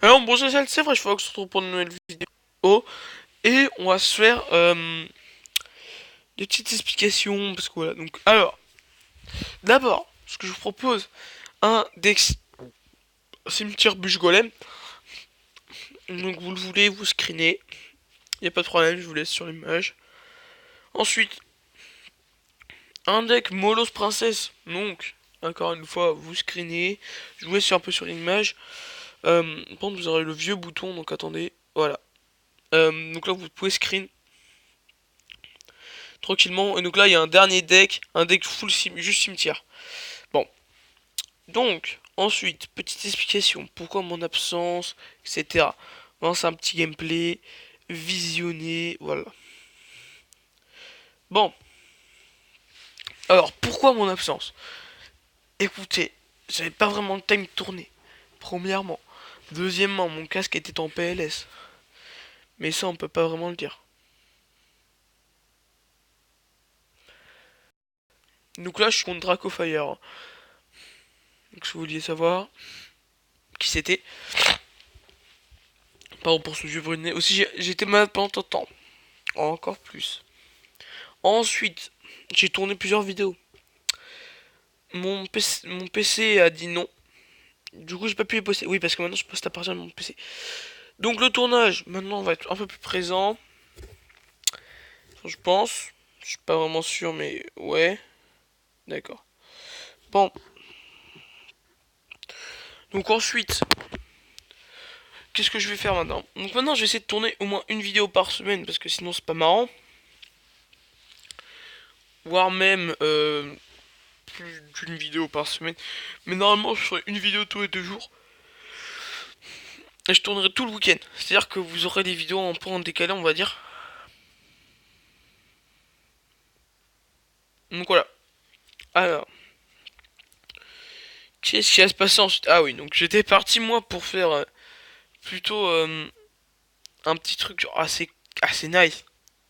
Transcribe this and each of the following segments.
Alors bonjour c'est vrai, je vois que je se retrouve pour une nouvelle vidéo. Et on va se faire des petites explications. Parce que voilà, donc alors, d'abord, ce que je vous propose, un Dex cimetière bûche golem. Donc vous le voulez, vous screenez. Y a pas de problème, je vous laisse sur l'image. Ensuite, un deck Molos Princesse. Donc, encore une fois, vous screenez. Je vous laisse un peu sur l'image. Bon, vous aurez le vieux bouton, donc attendez. Voilà. Donc là, vous pouvez screen tranquillement. Et donc là, il y a un dernier deck, un deck full juste cimetière. Bon, donc, ensuite, petite explication. Pourquoi mon absence, etc. On lance un petit gameplay, visionner, voilà. Bon, alors, pourquoi mon absence? Écoutez, j'avais pas vraiment le time de tourner, premièrement. Deuxièmement, mon casque était en PLS. Mais ça, on peut pas vraiment le dire. Donc là, je suis contre Dracofire. Donc si vous vouliez savoir qui c'était. Pardon pour ce jeu bruné. Aussi, j'étais malade pendant un temps. Encore plus. Ensuite, j'ai tourné plusieurs vidéos. Mon PC a dit non. Du coup, j'ai pas pu les poster. Oui, parce que maintenant, je poste à partir de mon PC. Donc, le tournage, maintenant, va être un peu plus présent. Je pense. Je suis pas vraiment sûr, mais ouais. D'accord. Bon. Donc, ensuite, qu'est-ce que je vais faire maintenant? Donc, maintenant, je vais essayer de tourner au moins une vidéo par semaine, parce que sinon, c'est pas marrant. Voire même plus d'une vidéo par semaine. Mais normalement, je ferai une vidéo tous les 2 jours. Et je tournerai tout le week-end. C'est-à-dire que vous aurez des vidéos un peu en décalé, on va dire. Donc voilà. Alors, qu'est-ce qui va se passer ensuite? Ah oui, donc j'étais parti moi pour faire plutôt un petit truc genre assez nice.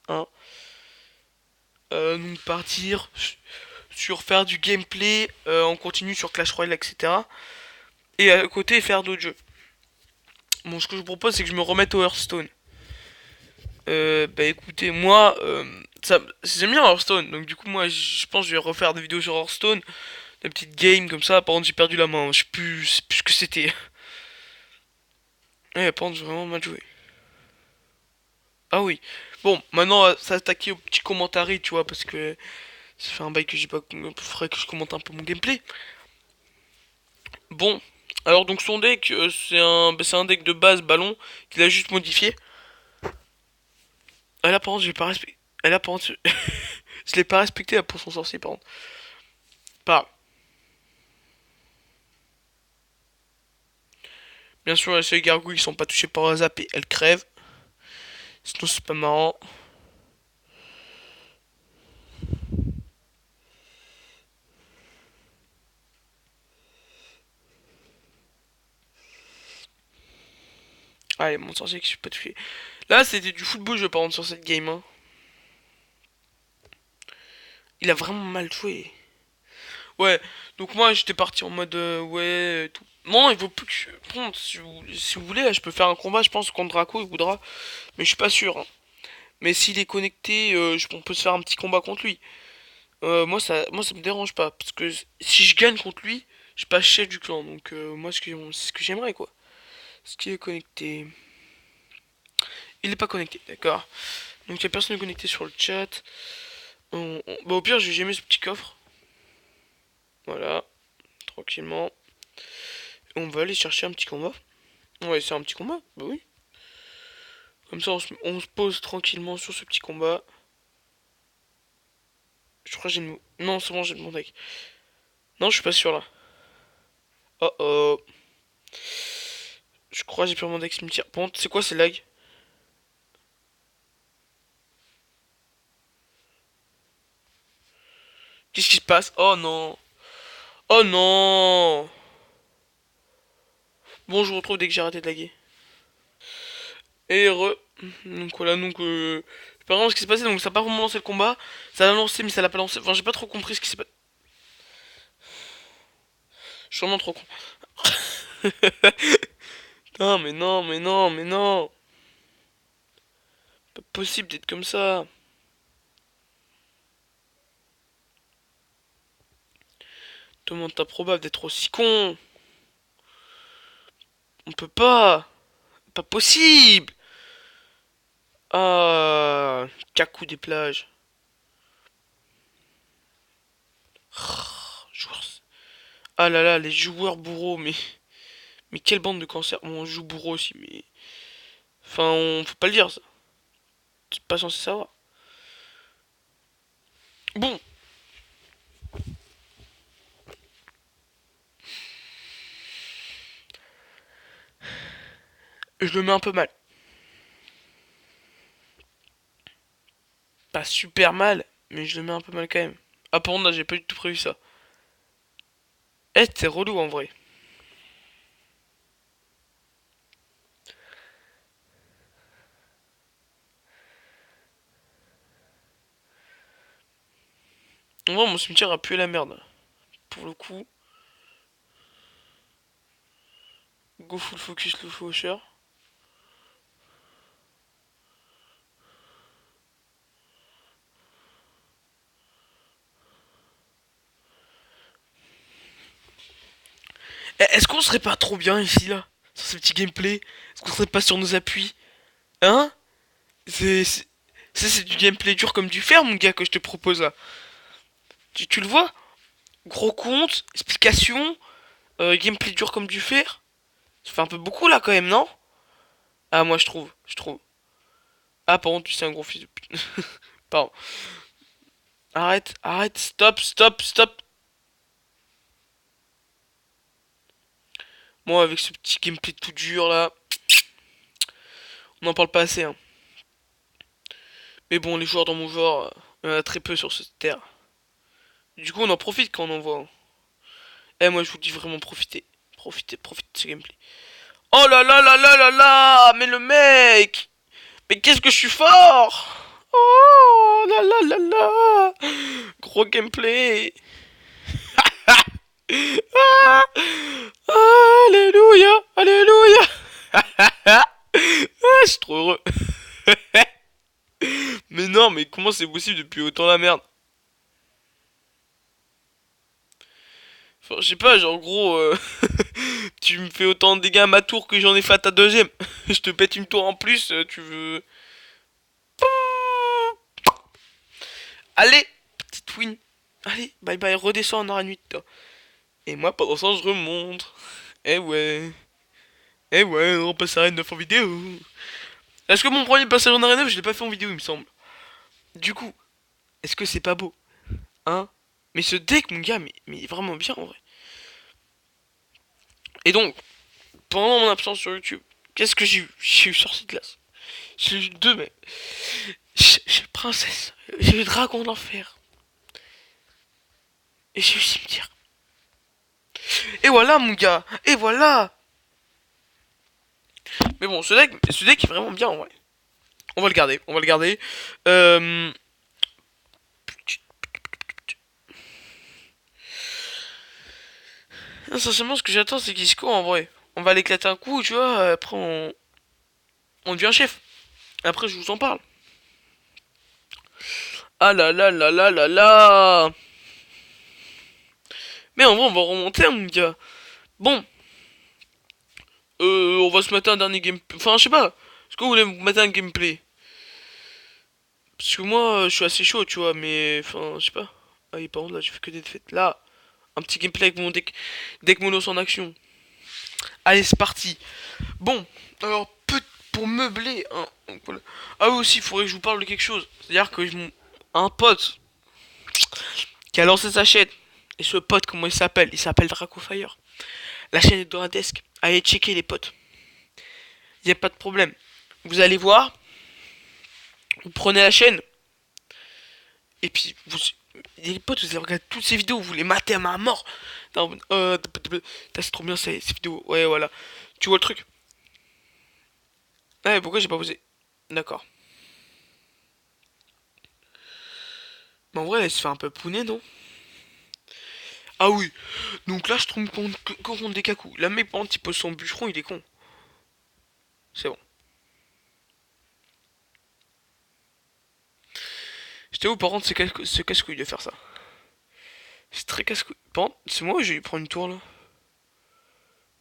Hein. Donc partir sur faire du gameplay en continu sur Clash Royale, etc. Et à côté faire d'autres jeux. Bon, ce que je vous propose, c'est que je me remette au Hearthstone. Bah écoutez, moi, j'aime bien Hearthstone, donc du coup, moi, je pense que je vais refaire des vidéos sur Hearthstone, des petites games comme ça. Par contre, j'ai perdu la main, je sais plus ce que c'était. Ouais, par contre, j'ai vraiment mal joué. Ah oui. Bon, maintenant, s'attaquer aux petits commentaires, tu vois, parce que ça fait un bail que j'ai pas. Faudrait que je commente un peu mon gameplay. Bon, alors donc son deck, c'est un deck de base ballon qu'il a juste modifié. Ah là, par contre, j'ai pas respecté. Ah là, par contre, je l'ai pas respecté là, pour son sorcier, par contre. Pas. Bien sûr, les gargouilles sont pas touchées par un zap et elles crèvent. Sinon, c'est pas marrant. Allez, mon sorcier que je suis pas touché. Là, c'était du football, je par contre, sur cette game. Hein. Il a vraiment mal joué. Ouais, donc moi, j'étais parti en mode ouais, tout. Non, il vaut plus que. Bon, si vous voulez, là, je peux faire un combat, je pense, contre Draco, il voudra. Mais je suis pas sûr. Hein. Mais s'il est connecté, on peut se faire un petit combat contre lui. Moi, ça me dérange pas. Parce que si je gagne contre lui, je passe chef du clan. Donc, moi, c'est ce que j'aimerais, quoi. Ce qui est connecté. Il est pas connecté, d'accord. Donc, il y a personne connecté sur le chat. Bah, au pire, j'ai mis ce petit coffre. Voilà, tranquillement. On va aller chercher un petit combat. Ouais, c'est un petit combat, bah oui. Comme ça, on se pose tranquillement sur ce petit combat. Je crois que j'ai une. Non, c'est bon, j'ai mon deck. Non, je suis pas sûr là. Oh oh. Je crois que j'ai perdu mon deck cimetière. Par contre, c'est quoi ces lags? Qu'est-ce qui se passe? Oh non. Oh non. Bon, je vous retrouve dès que j'ai arrêté de laguer. Et re. Donc voilà, donc je sais pas vraiment ce qui s'est passé, donc ça a pas vraiment lancé le combat. Ça l'a lancé, mais ça l'a pas lancé. Enfin, j'ai pas trop compris ce qui s'est passé. Je suis vraiment trop con. Non, mais non, mais non, mais non. Pas possible d'être comme ça. Demande ta probable d'être aussi con. On peut pas. Pas possible. Ah, Kakou des plages. Joueurs. Ah là là, les joueurs bourreaux, mais quelle bande de cancer. Bon, on joue bourreau aussi, mais enfin, on faut pas le dire ça. T'es pas censé savoir. Bon, je le mets un peu mal. Pas super mal, mais je le mets un peu mal quand même. Ah, par contre, là, j'ai pas du tout prévu ça. Eh, t'es relou en vrai. En vrai, mon cimetière a pué la merde. Pour le coup, go full focus le faucheur. Eh, est-ce qu'on serait pas trop bien ici, là? Sur ce petit gameplay? Est-ce qu'on serait pas sur nos appuis? Hein? C'est du gameplay dur comme du fer, mon gars, que je te propose là. Tu le vois? Gros compte, explication, gameplay dur comme du fer. Ça fait un peu beaucoup là quand même, non? Ah, moi je trouve. Ah, par contre, tu sais, un gros fils de pute. Pardon. Arrête, arrête, stop, stop, stop. Moi, avec ce petit gameplay tout dur là, on n'en parle pas assez, hein. Mais bon, les joueurs dans mon genre, il y en a très peu sur cette terre. Du coup, on en profite quand on en voit, hein. Eh, moi, je vous dis vraiment profitez. Profitez, profitez de ce gameplay. Oh là là là là là là. Mais le mec. Mais qu'est-ce que je suis fort. Oh là là là là. Gros gameplay. Ah, alléluia, alléluia. Ah, je suis trop heureux. Mais non, mais comment c'est possible depuis autant la merde? Enfin, je sais pas, genre gros, tu me fais autant de dégâts à ma tour que j'en ai fait à ta deuxième. Je te pète une tour en plus, tu veux... Allez, petite win. Allez, bye bye, redescends, on aura nuit. Toi. Et moi, pendant ça, je remonte. Eh ouais. Eh ouais, on passe à Arène 9 en vidéo. Est-ce que mon premier passage en Arène 9, je l'ai pas fait en vidéo, il me semble. Du coup, est-ce que c'est pas beau? Hein? Mais ce deck, mon gars, mais il est vraiment bien en vrai. Et donc, pendant mon absence sur YouTube, qu'est-ce que j'ai eu? J'ai eu sortie de glace. J'ai eu deux, mais. J'ai eu princesse. J'ai eu dragon d'enfer. Et j'ai eu cimetière. Et voilà, mon gars. Et voilà. Mais bon, ce deck est vraiment bien en vrai. On va le garder, on va le garder. Euh... Sincèrement, ce que j'attends, c'est qu'il score en vrai. On va l'éclater un coup, tu vois. Après, on devient chef. Après, je vous en parle. Ah là là là là là là. Mais en vrai, on va remonter, mon gars. Bon, on va se mettre un dernier gameplay. Enfin, je sais pas. Est-ce que vous voulez vous mettre un gameplay? Parce que moi, je suis assez chaud, tu vois. Mais, enfin, je sais pas. Ah, et par contre, là, je fais que des défaites. Là, un petit gameplay avec mon deck monos en action. Allez, c'est parti. Bon, alors pour meubler, hein, donc voilà. Ah oui aussi, il faudrait que je vous parle de quelque chose. C'est-à-dire que un pote qui a lancé sa chaîne, et ce pote, comment il s'appelle? Il s'appelle Dracofire. La chaîne est dans la desk. Allez checker les potes. Il n'y a pas de problème. Vous allez voir, vous prenez la chaîne, et puis les potes, vous allez regarder toutes ces vidéos, vous les matez à ma mort. C'est trop bien ces vidéos. Ouais, voilà. Tu vois le truc? Ouais, pourquoi j'ai pas posé? D'accord. Mais en vrai, elle se fait un peu pouner, non? Ah oui, donc là je trompe compte des cacous. La mec, par contre, il pose son bûcheron, il est con. C'est bon. J'étais où par contre, c'est casse-couille de faire ça. C'est très casse-couille. Par contre, c'est moi ou j'ai dû prendre une tour là?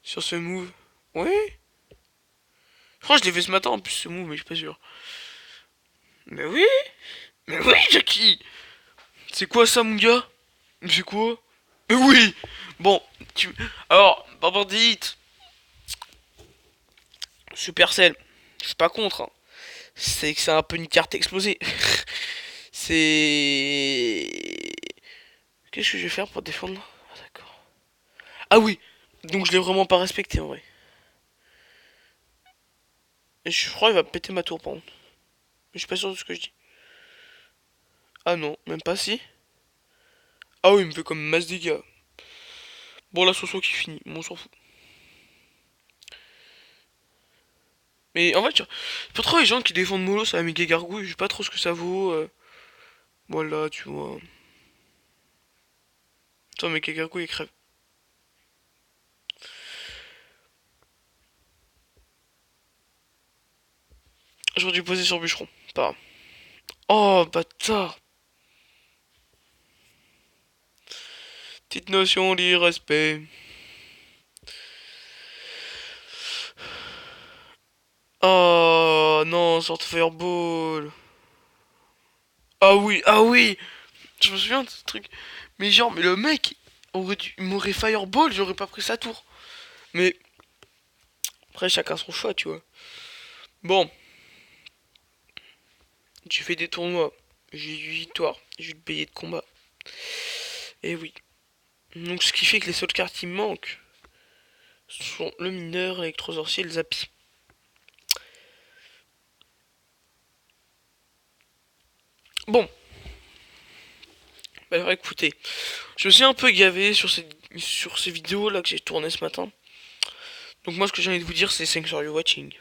Sur ce move. Oui. Je crois que je l'ai fait ce matin en plus ce move, mais je suis pas sûr. Mais oui. Mais oui, Jackie. C'est quoi ça, mon gars? C'est quoi? Mais oui. Bon, tu... Alors, Barbardite, Supercell, je suis pas contre, hein. C'est que c'est un peu une carte explosée. C'est... Qu'est-ce que je vais faire pour défendre? Ah, d'accord. Ah oui. Donc je l'ai vraiment pas respecté en vrai. Et je crois qu'il va péter ma tour par contre. Mais je suis pas sûr de ce que je dis. Ah non, même pas si. Ah oui, il me fait comme masse dégâts. Bon, la Soso qui finit, bon, on s'en fout. Mais en fait, pas trop les gens qui défendent Molo, ça va méga gargouille, je sais pas trop ce que ça vaut. Voilà, tu vois. Attends, méga gargouille, il crève. J'aurais dû poser sur bûcheron, pas grave. Oh, bâtard. Petite notion d'irrespect. Oh non, sorte Fireball. Ah oui, ah oui. Je me souviens de ce truc. Mais genre, mais le mec m'aurait Fireball, j'aurais pas pris sa tour. Mais après, chacun son choix, tu vois. Bon, j'ai fait des tournois. J'ai eu 8 victoires. J'ai eu le billet de combat. Et oui. Donc, ce qui fait que les seules cartes qui me manquent sont le mineur, l'électrosorcier et le zappy. Bon, bah alors écoutez, je me suis un peu gavé sur ces vidéos là que j'ai tournées ce matin. Donc moi ce que j'ai envie de vous dire c'est thanks for your watching.